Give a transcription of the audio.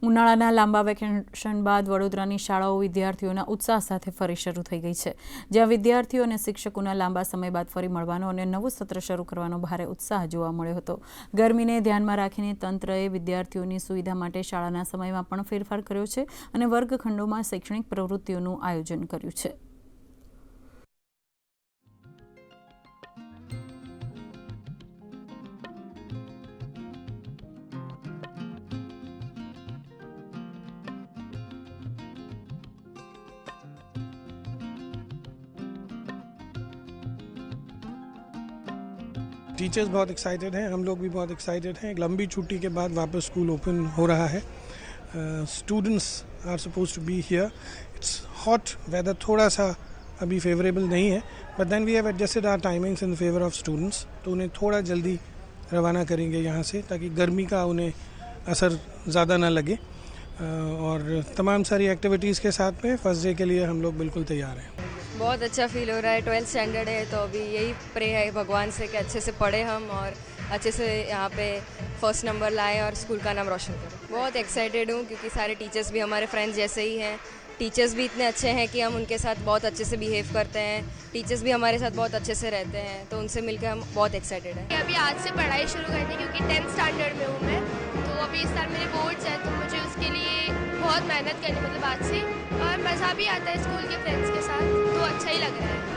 ઉનાળાના લાંબા વેકેશન બાદ વડોદરાની શાળાઓ વિદ્યાર્થીઓના ઉત્સાહ સાથે ફરી શરૂ થઈ ગઈ છે, જ્યાં વિદ્યાર્થીઓ અને શિક્ષકોના લાંબા સમય બાદ ફરી મળવાનો અને નવું સત્ર શરૂ કરવાનો ભારે ઉત્સાહ જોવા મળ્યો હતો. ગરમીને ધ્યાનમાં રાખીને તંત્રએ વિદ્યાર્થીઓની સુવિધા માટે શાળાના સમયમાં પણ ફેરફાર કર્યો છે અને વર્ગખંડોમાં શૈક્ષણિક પ્રવૃત્તિઓનું આયોજન કર્યું છે. टीचर्स बहुत एक्साइटेड हैं, हम लोग भी बहुत एक्साइटेड हैं. एक लंबी छुट्टी के बाद वापस स्कूल ओपन हो रहा है. Students are suppose to be here. It's hot, weather थोड़ा सा अभी फेवरेबल नहीं है, but then we have adjusted our timings in favour of students. तो उन्हें थोड़ा जल्दी रवाना करेंगे यहाँ से, ताकि गर्मी का उन्हें असर ज़्यादा ना लगे. और तमाम सारी एक्टिविटीज़ के साथ में फर्स्ट डे के लिए हम लोग बिल्कुल तैयार हैं. बहुत अच्छा फील हो रहा है. 12th स्टैंडर्ड है तो अभी यही प्रे है भगवान से कि अच्छे से पढ़े हम और अच्छे से यहाँ पे फर्स्ट नंबर लाएं और स्कूल का नाम रोशन करें. बहुत एक्साइटेड हूँ क्योंकि सारे टीचर्स भी हमारे फ्रेंड्स जैसे ही हैं. टीचर्स भी इतने अच्छे हैं कि हम उनके साथ बहुत अच्छे से बिहेव करते हैं. टीचर्स भी हमारे साथ बहुत अच्छे से रहते हैं, तो उनसे मिलकर हम बहुत एक्साइटेड हैं. अभी आज से पढ़ाई शुरू करनी क्योंकि 10th स्टैंडर्ड में हूँ मैं, तो अभी इस साल मेरे बोर्ड्स हैं, तो मुझे उसके लिए बहुत मेहनत करनी, मतलब आज से. और मज़ा भी आता है स्कूल के फ्रेंड्स के साथ, तो अच्छा ही लग रहा है.